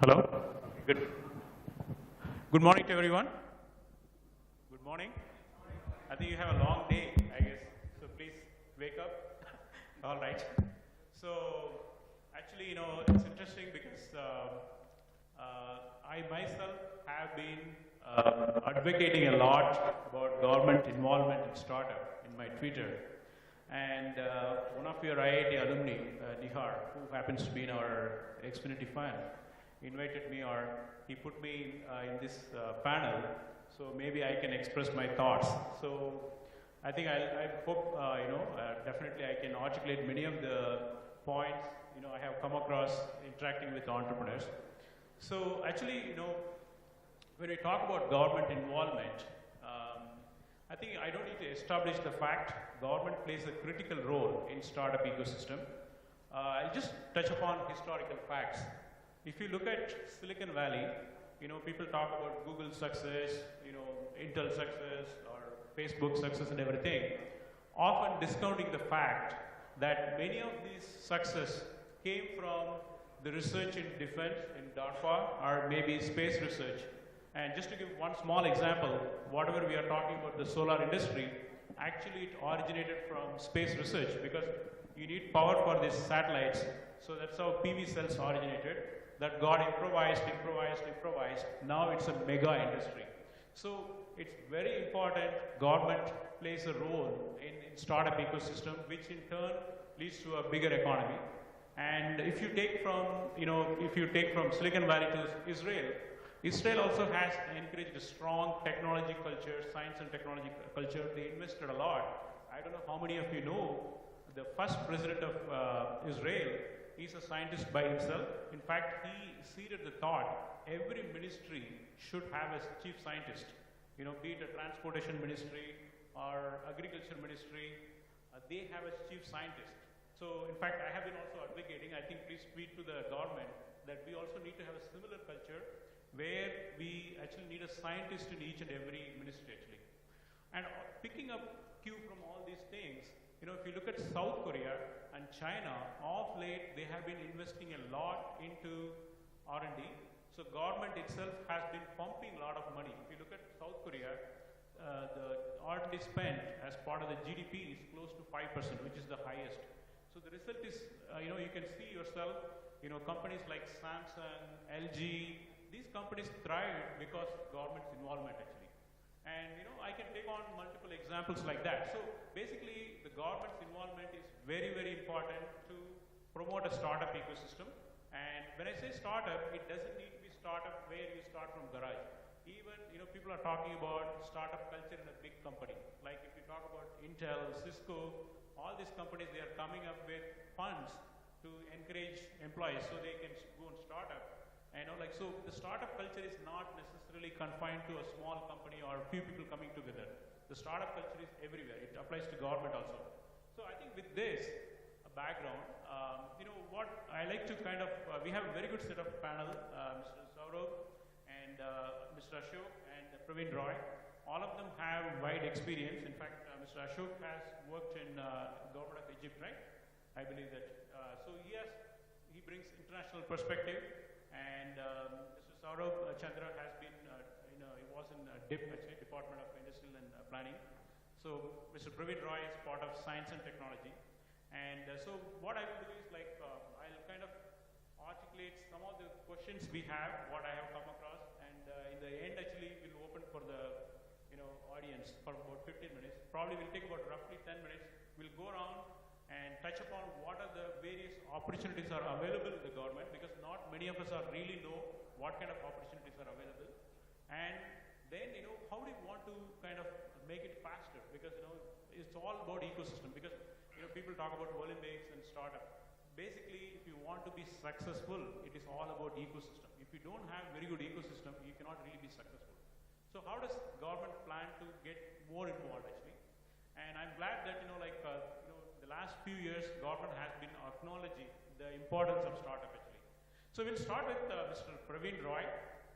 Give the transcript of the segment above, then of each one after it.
Hello? Good. Good morning to everyone. Good morning. I think you have a long day, I guess. So please wake up. All right. So actually, it's interesting because I myself have been advocating a lot about government involvement in startup in my Twitter. And one of your IIT alumni, Nihar, who happens to be in our Xfinity fan, invited me, or he put me in this panel, so maybe I can express my thoughts. So I think I hope, definitely I can articulate many of the points, I have come across interacting with entrepreneurs. So actually, when we talk about government involvement, I think I don't need to establish the fact government plays a critical role in startup ecosystem. I'll just touch upon historical facts. If you look at Silicon Valley, people talk about Google success, Intel success, or Facebook success and everything, often discounting the fact that many of these success came from the research in defense, in DARPA, or maybe space research. And just to give one small example, whatever we are talking about the solar industry, actually it originated from space research because you need power for these satellites. So that's how PV cells originated. That got improvised. Now it's a mega industry. So it's very important government plays a role in startup ecosystem, which in turn leads to a bigger economy. And if you take from, Silicon Valley to Israel, Israel also has encouraged a strong technology culture, science and technology culture. They invested a lot. I don't know how many of you know, the first president of Israel, he's a scientist by himself. In fact, he seeded the thought, every ministry should have a chief scientist. Be it a transportation ministry or agriculture ministry, they have a chief scientist. So, in fact, I have been also advocating, I think please tweet to the government, that we also need to have a similar culture where we actually need a scientist in each and every ministry actually. And picking up cue from all these things, if you look at South Korea and China, of late they have been investing a lot into R&D. So government itself has been pumping a lot of money. If you look at South Korea, the R&D spent as part of the GDP is close to 5%, which is the highest. So the result is, you can see yourself, companies like Samsung, LG, these companies thrive because government's involvement actually. And I can take on multiple examples like that. So basically, the government's involvement is very, very important to promote a startup ecosystem. And when I say startup, it doesn't need to be startup where you start from garage. Even, people are talking about startup culture in a big company. Like if you talk about Intel, Cisco, all these companies, they are coming up with funds to encourage employees so they can go and start up. So the startup culture is not necessarily confined to a small company or a few people coming together. The startup culture is everywhere. It applies to government also. So I think with this background, what I like to we have a very good set of panel, Mr. Saurabh and Mr. Ashok and Praveen Roy. All of them have wide experience. In fact, Mr. Ashok has worked in government of Egypt, right? I believe that. So he brings international perspective. And Mr. Saurabh Chandra has been, he was in DIP, actually, Department of Industrial and Planning. So Mr. Praveen Roy is part of Science and Technology. And so what I will do is I'll kind of articulate some of the questions we have, what I have come across. And in the end, actually, we'll open for the audience for about 15 minutes. Probably will take about roughly 10 minutes. We'll go around and touch upon what are the various opportunities are available in the government, because not many of us are really know what kind of opportunities are available. And then, how do you want to kind of make it faster? Because, it's all about ecosystem. Because, people talk about Olympics and startup. Basically, if you want to be successful, it is all about ecosystem. If you don't have very good ecosystem, you cannot really be successful. So how does government plan to get more involved actually? And I'm glad that, the last few years, government has been acknowledging the importance of startup actually. So we'll start with Mr. Praveen Roy.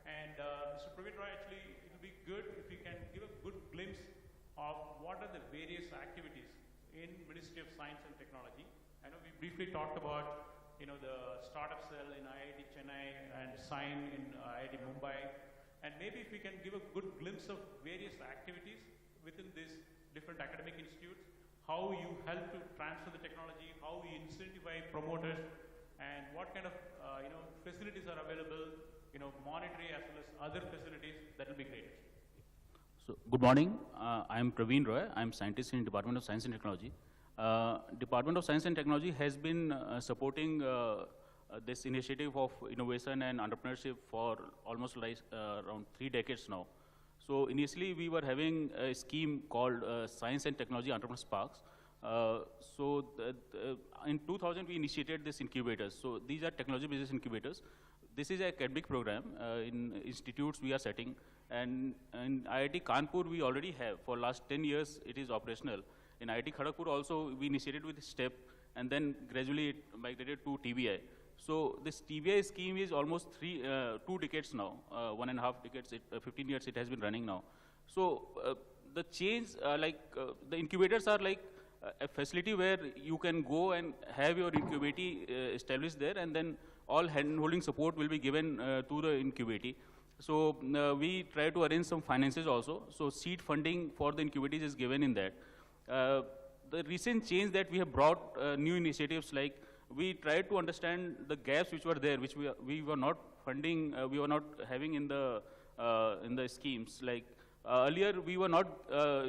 And Mr. Praveen Roy, actually, it will be good if you can give a good glimpse of what are the various activities in Ministry of Science and Technology. I know we briefly talked about the startup cell in IIT Chennai and Sign in IIT Mumbai. And maybe if we can give a good glimpse of various activities within these different academic institutes, how you help to transfer the technology, how you incentivize promoters, and what kind of facilities are available, monetary as well as other facilities, that will be great. So, good morning. I am Praveen Roy. I am scientist in Department of Science and Technology. Department of Science and Technology has been supporting this initiative of innovation and entrepreneurship for almost like around 3 decades now. So initially we were having a scheme called Science and Technology Entrepreneur Sparks. In 2000 we initiated this incubators. So these are technology business incubators. This is a academic program in institutes we are setting, and in IIT Kanpur we already have for last 10 years it is operational. In IIT Kharagpur also we initiated with STEP, and then gradually it migrated to TBI. So this TBI scheme is almost 2 decades now, 1.5 decades, 15 years it has been running now. So the change, the incubators are like a facility where you can go and have your incubator established there, and then all hand-holding support will be given to the incubator. So we try to arrange some finances also. So seed funding for the incubators is given in that. The recent change that we have brought new initiatives, like we tried to understand the gaps which were there, which we were not funding, we were not having in the schemes. Like earlier, we were not.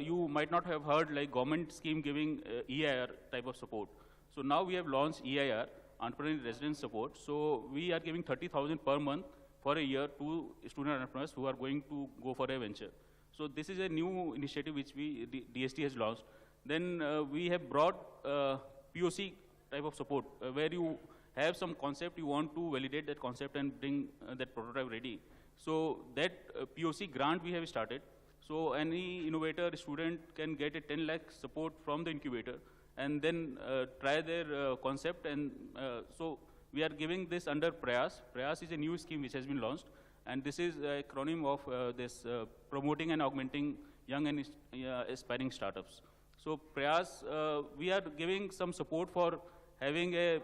You might not have heard like government scheme giving EIR type of support. So now we have launched EIR, Entrepreneur Residence Support. So we are giving 30,000 per month for a year to student entrepreneurs who are going to go for a venture. So this is a new initiative which DST has launched. Then we have brought POC type of support, where you have some concept, you want to validate that concept and bring that prototype ready. So that POC grant we have started. So any innovator student can get a 10 lakh support from the incubator and then try their concept. And so we are giving this under Prayas. Prayas is a new scheme which has been launched. And this is a acronym of this promoting and augmenting young and aspiring startups. So Prayas, we are giving some support for having a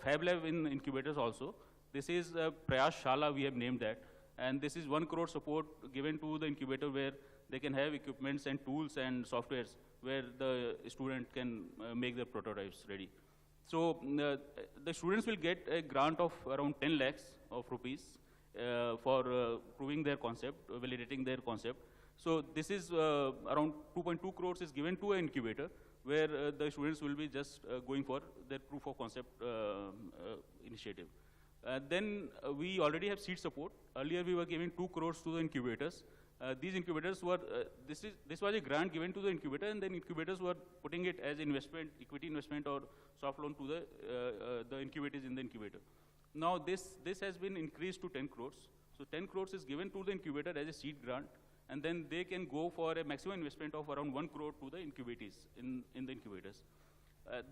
Fab Lab in incubators also. This is Prayas Shala, we have named that. And this is 1 crore support given to the incubator where they can have equipments and tools and softwares where the student can make their prototypes ready. So the students will get a grant of around 10 lakhs of rupees for proving their concept, validating their concept. So this is around 2.2 crores is given to an incubator where the students will be just going for their proof of concept initiative. Then we already have seed support. Earlier we were giving 2 crores to the incubators. These incubators were, this was a grant given to the incubator, and then incubators were putting it as investment, equity investment or soft loan to the incubators in the incubator. Now this has been increased to 10 crores. So 10 crores is given to the incubator as a seed grant, and then they can go for a maximum investment of around 1 crore to the incubators in the incubators.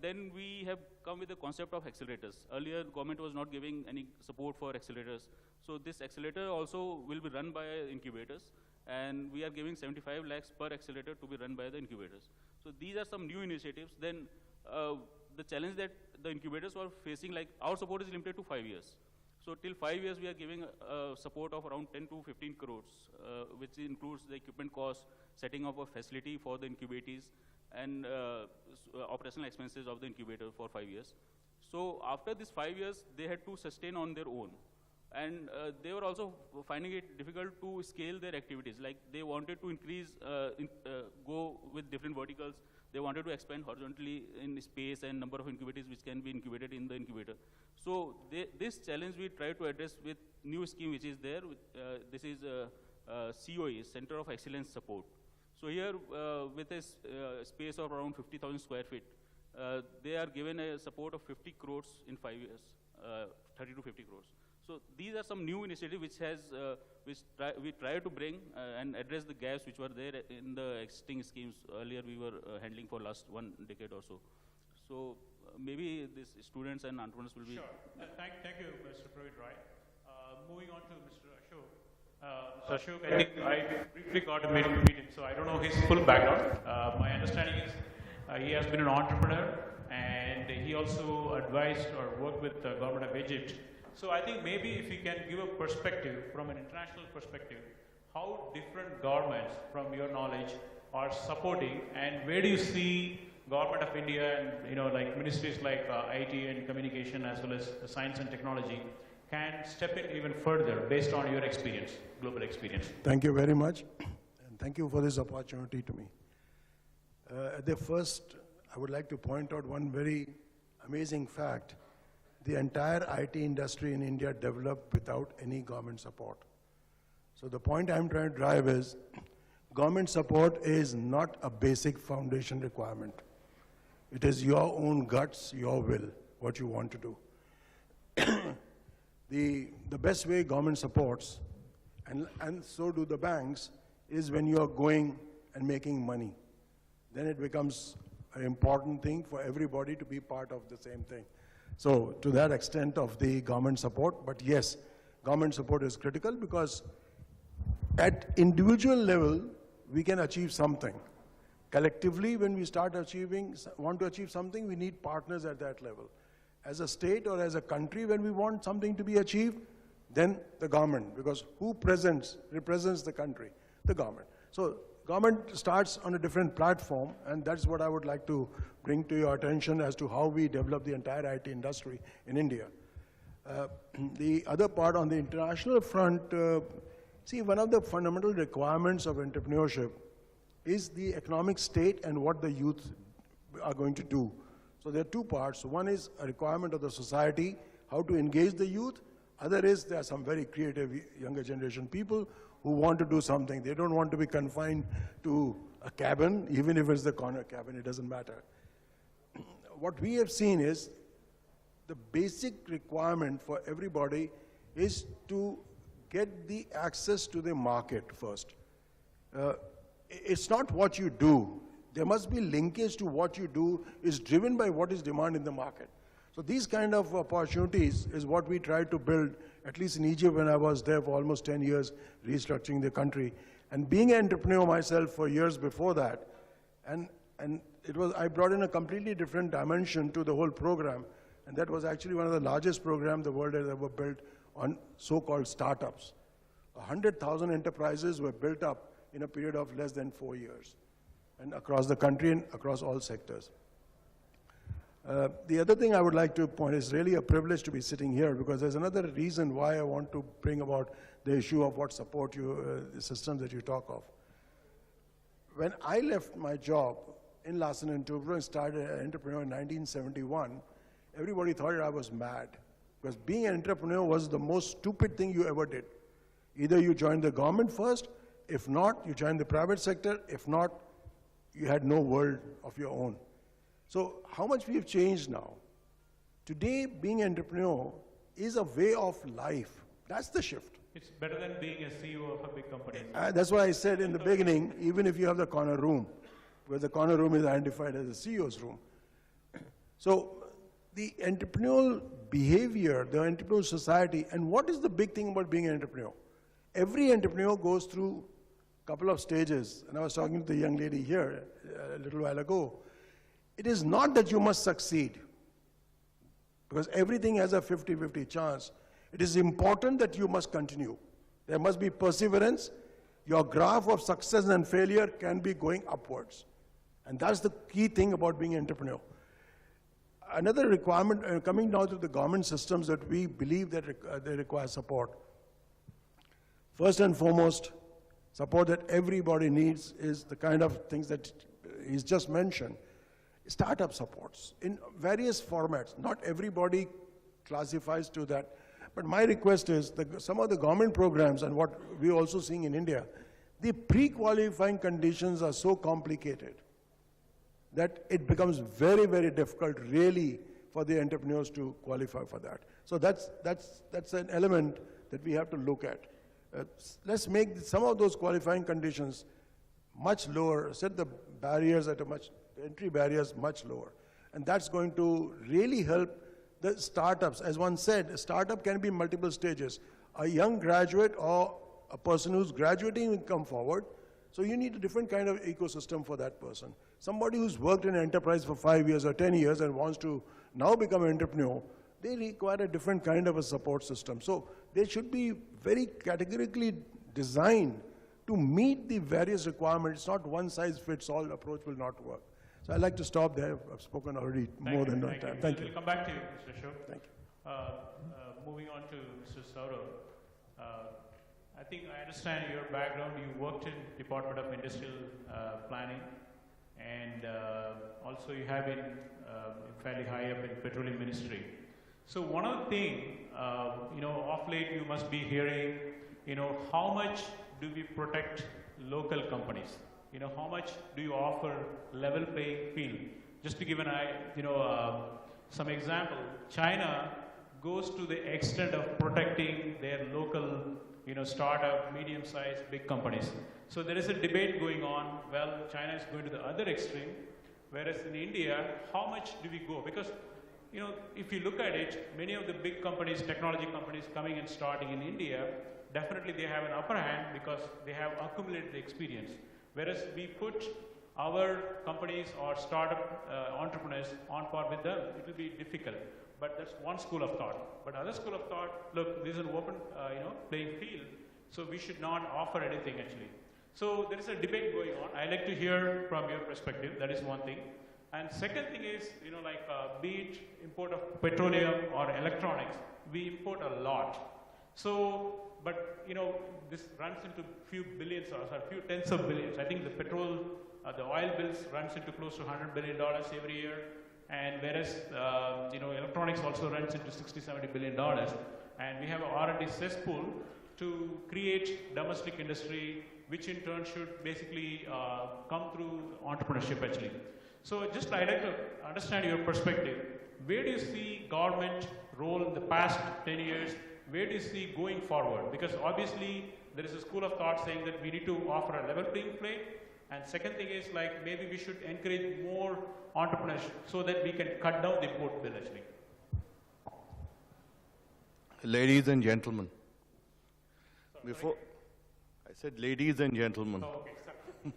Then we have come with the concept of accelerators. Earlier, government was not giving any support for accelerators. So this accelerator also will be run by incubators, and we are giving 75 lakhs per accelerator to be run by the incubators. So these are some new initiatives. Then the challenge that the incubators were facing, like our support is limited to 5 years. So till 5 years, we are giving support of around 10 to 15 crores, which includes the equipment cost, setting up a facility for the incubators, and operational expenses of the incubator for 5 years. So after this 5 years, they had to sustain on their own. And they were also finding it difficult to scale their activities. Like they wanted to increase, go with different verticals. They wanted to expand horizontally in space and number of incubators which can be incubated in the incubator. So this challenge we try to address with new scheme which is there. This is COE, Center of Excellence Support. So here with a space of around 50,000 square feet, they are given a support of 50 crores in 5 years, 30 to 50 crores. So these are some new initiatives which has, we try to bring and address the gaps which were there in the existing schemes earlier we were handling for last 1 decade or so. So maybe these students and entrepreneurs will be. Sure. Thank you, Mr. Praveen Roy. Moving on to Mr. Ashok. Ashok, I think I briefly got to meet him, so I don't know his full background. My understanding is he has been an entrepreneur and he also advised or worked with the government of Egypt. So I think maybe if you can give a perspective from an international perspective, how different governments, from your knowledge, are supporting, and where do you see government of India and like ministries like IT and communication as well as science and technology can step in even further based on your experience, global experience? Thank you very much, and thank you for this opportunity to me. At the first, I would like to point out one very amazing fact. The entire IT industry in India developed without any government support. So the point I'm trying to drive is, government support is not a basic foundation requirement. It is your own guts, your will, what you want to do. The best way government supports, and so do the banks, is when you are going and making money. Then it becomes an important thing for everybody to be part of the same thing. So to that extent of the government support, but yes, government support is critical because at individual level, we can achieve something. Collectively, when we want to achieve something, we need partners at that level. As a state or as a country, when we want something to be achieved, then the government, because who represents the country? The government. So government starts on a different platform, and that's what I would like to bring to your attention as to how we develop the entire IT industry in India. The other part on the international front, see, one of the fundamental requirements of entrepreneurship is the economic state and what the youth are going to do. So there are two parts. One is a requirement of the society, how to engage the youth. Other is there are some very creative younger generation people who want to do something. They don't want to be confined to a cabin, even if it's the corner cabin, it doesn't matter. What we have seen is the basic requirement for everybody is to get the access to the market first. It's not what you do. There must be linkage to what you do is driven by what is demand in the market. So these kind of opportunities is what we try to build, at least in Egypt when I was there for almost 10 years, restructuring the country. And being an entrepreneur myself for years before that, and I brought in a completely different dimension to the whole program, and that was actually one of the largest programs the world has ever built on so-called startups. 100,000 enterprises were built up in a period of less than 4 years, and across the country and across all sectors. The other thing I would like to point is really a privilege to be sitting here, because there's another reason why I want to bring about the issue of what support the systems that you talk of. When I left my job in Larsen & Toubro and started an entrepreneur in 1971, everybody thought I was mad, because being an entrepreneur was the most stupid thing you ever did. Either you joined the government first, if not, you joined the private sector, if not, you had no world of your own. So how much we have changed now. Today, being an entrepreneur is a way of life. That's the shift. It's better than being a CEO of a big company. That's why I said in the beginning, even if you have the corner room, where the corner room is identified as the CEO's room. So the entrepreneurial behavior, the entrepreneurial society, and what is the big thing about being an entrepreneur? Every entrepreneur goes through a couple of stages, and I was talking to the young lady here a little while ago. It is not that you must succeed, because everything has a 50-50 chance. It is important that you must continue. There must be perseverance. Your graph of success and failure can be going upwards. And that's the key thing about being an entrepreneur. Another requirement, coming now to the government systems that we believe that they require support. First and foremost, support that everybody needs is the kind of things that he's just mentioned. Startup supports in various formats. Not everybody classifies to that. But my request is that some of the government programs and what we're also seeing in India, the pre-qualifying conditions are so complicated that it becomes very, very difficult really for the entrepreneurs to qualify for that. So that's an element that we have to look at. Let's make some of those qualifying conditions much lower, set the barriers at entry barriers much lower. And that's going to really help the startups. As one said, a startup can be multiple stages. A young graduate or a person who's graduating will come forward. So you need a different kind of ecosystem for that person. Somebody who's worked in an enterprise for 5 years or 10 years and wants to now become an entrepreneur, they require a different kind of a support system. So they should be very categorically designed to meet the various requirements. It's not one size fits all approach will not work. So I'd like to stop there. I've spoken already more than enough time. Thank you. We'll come back to you, Mr. Ashok. Thank you. Moving on to Mr. Saurav. I think I understand your background. You worked in Department of Industrial Planning, and also you have been fairly high up in Petroleum Ministry. So one of the things, of late you must be hearing, how much do we protect local companies? How much do you offer level playing field? Just to give some example, China goes to the extent of protecting their local, startup, medium-sized, big companies. So there is a debate going on. Well, China is going to the other extreme, whereas in India, how much do we go? Because, if you look at it, many of the big companies, technology companies coming and starting in India, definitely they have an upper hand because they have accumulated experience. Whereas we put our companies or startup entrepreneurs on par with them, it will be difficult. But that's one school of thought. But other school of thought, look, this is an open, playing field, so we should not offer anything actually. So there is a debate going on. I like to hear from your perspective. That is one thing. And second thing is, be it import of petroleum or electronics, we import a lot. So, but this runs into few billions or few tens of billions. I think the petrol, the oil bills runs into close to $100 billion every year. And whereas, electronics also runs into $60–70 billion. And we have an R&D cesspool to create domestic industry, which in turn should basically come through entrepreneurship actually. So just I'd like to understand your perspective. Where do you see government role in the past 10 years? Where do you see going forward? Because obviously there is a school of thought saying that we need to offer a level playing field. And second thing is like maybe we should encourage more entrepreneurship so that we can cut down the import bill actually. Ladies and gentlemen, I said ladies and gentlemen. Oh, okay, sorry.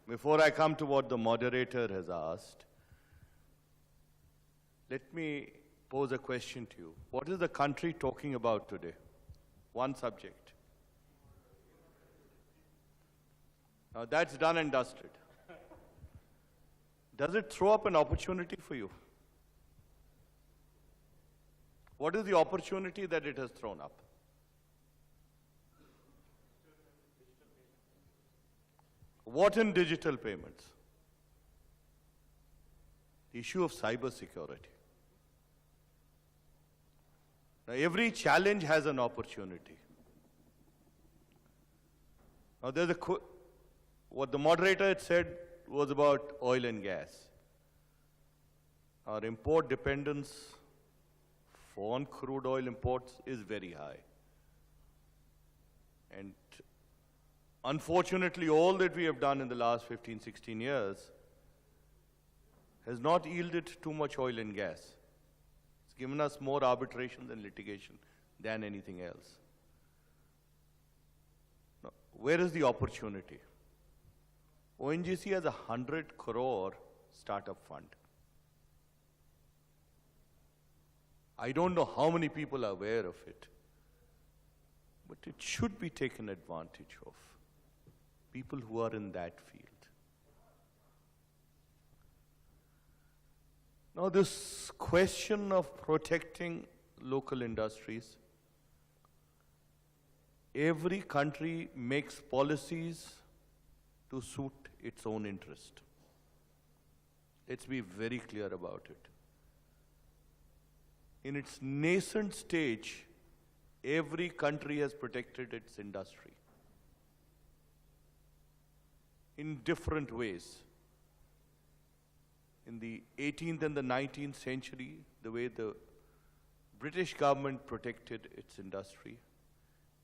Before I come to what the moderator has asked, let me pose a question to you. What is the country talking about today? One subject. Now that's done and dusted. Does it throw up an opportunity for you? What is the opportunity that it has thrown up? What in digital payments? The issue of cyber security. Now, every challenge has an opportunity. Now, there's what the moderator had said was about oil and gas. Our import dependence on crude oil imports is very high. And unfortunately, all that we have done in the last 15, 16 years has not yielded too much oil and gas. It's given us more arbitrations and litigation than anything else. Now, where is the opportunity? ONGC has a 100 crore startup fund. I don't know how many people are aware of it, but it should be taken advantage of. People who are in that field. Now this question of protecting local industries, every country makes policies to suit its own interest. Let's be very clear about it. In its nascent stage, every country has protected its industry in different ways. In the 18th and the 19th century, the way the British government protected its industry.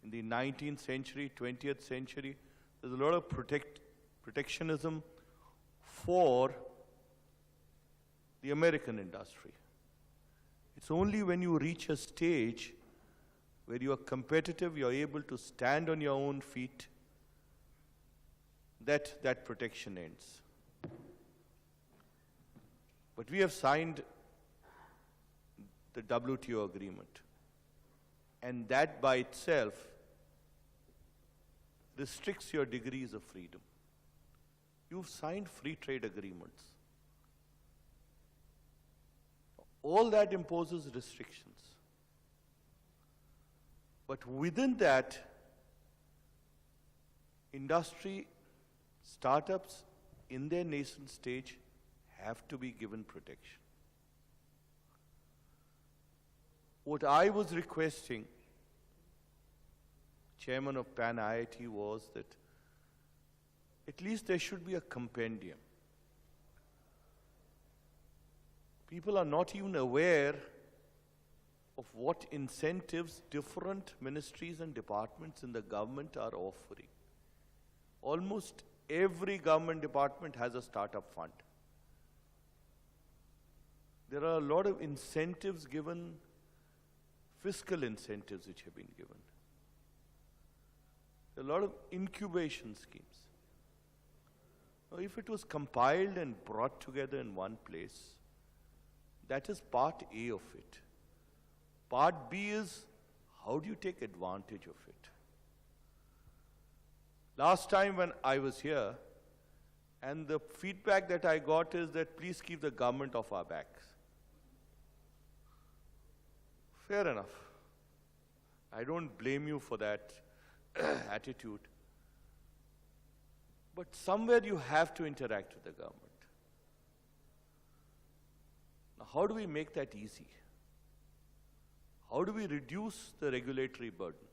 In the 19th century, 20th century, there's a lot of protectionism for the American industry. It's only when you reach a stage where you are competitive, you're able to stand on your own feet, that protection ends. But we have signed the WTO agreement. And that by itself restricts your degrees of freedom. You've signed free trade agreements. All that imposes restrictions. But within that, industry, startups in their nascent stage have to be given protection. What I was requesting, chairman of Pan IIT, was that at least there should be a compendium. People are not even aware of what incentives different ministries and departments in the government are offering. Almost every government department has a startup fund. There are a lot of incentives given, fiscal incentives which have been given. A lot of incubation schemes. Now, if it was compiled and brought together in one place, that is part A of it. Part B is, how do you take advantage of it? Last time when I was here, and the feedback that I got is that please keep the government off our backs. Fair enough. I don't blame you for that attitude. But somewhere you have to interact with the government. Now, how do we make that easy? How do we reduce the regulatory burden?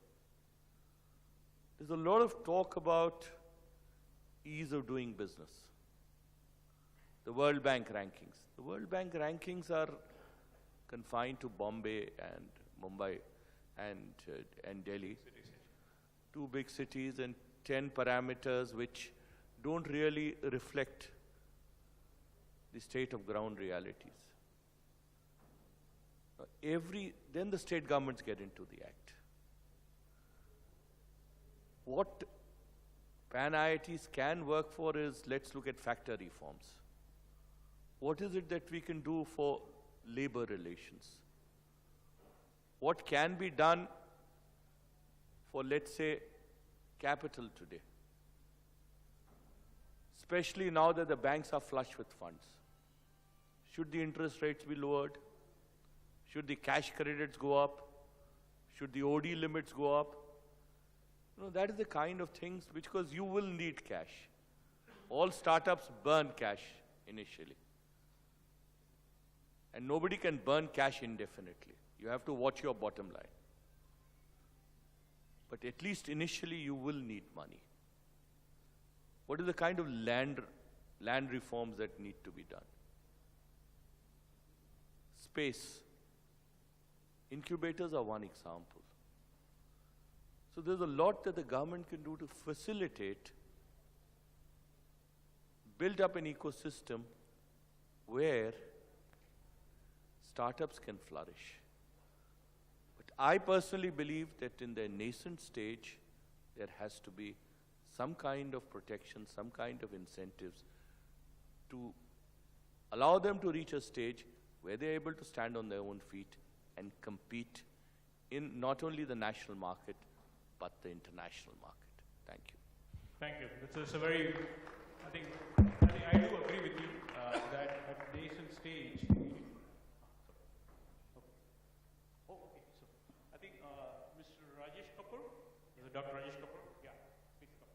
There's a lot of talk about ease of doing business. The World Bank rankings. The World Bank rankings are confined to Bombay and Mumbai and Delhi. Two big cities and 10 parameters which don't really reflect the state of ground realities. Then the state governments get into the act. What Pan IITs can work for is, let's look at factor reforms. What is it that we can do for labor relations? What can be done for, let's say, capital today? Especially now that the banks are flush with funds. Should the interest rates be lowered? Should the cash credits go up? Should the OD limits go up? That is the kind of things because you will need cash. All startups burn cash initially. And nobody can burn cash indefinitely. You have to watch your bottom line. But at least initially you will need money. What are the kind of land reforms that need to be done? Space. Incubators are one example. So there's a lot that the government can do to facilitate, build up an ecosystem where startups can flourish. But I personally believe that in their nascent stage, there has to be some kind of protection, some kind of incentives to allow them to reach a stage where they're able to stand on their own feet and compete in not only the national market, but the international market. Thank you. Thank you. It's a very, I think I do agree with you that at nascent stage. So I think Mr. Rajesh Kapur, is it Dr. Rajesh Kapur? Yeah, please come.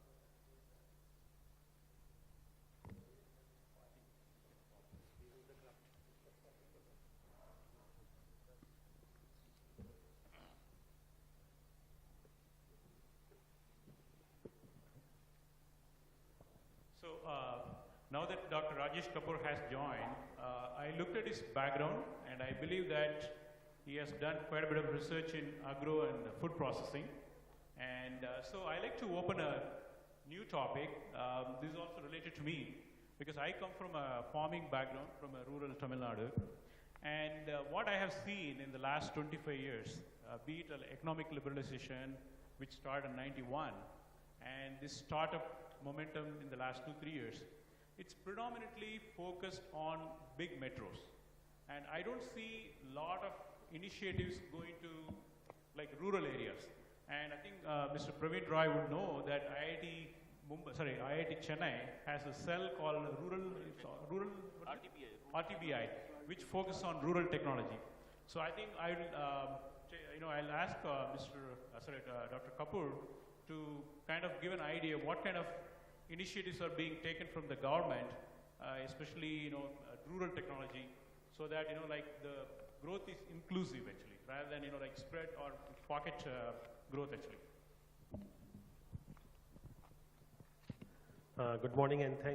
So now that Dr. Rajesh Kapur has joined, I looked at his background and I believe that he has done quite a bit of research in agro and food processing. And so I like to open a new topic. This is also related to me because I come from a farming background from a rural Tamil Nadu. And what I have seen in the last 25 years, be it economic liberalization, which started in 91, and this startup momentum in the last 2-3 years, it's predominantly focused on big metros. And I don't see a lot of initiatives going to like rural areas. And I think Mr. Praveen Roy would know that IIT Chennai has a cell called RTBI, which focuses on rural technology. So I think I'll ask Dr. Kapur to kind of give an idea of what kind of initiatives are being taken from the government, especially rural technology, so that the growth is inclusive actually, rather than like spread or pocket growth actually. Good morning and thank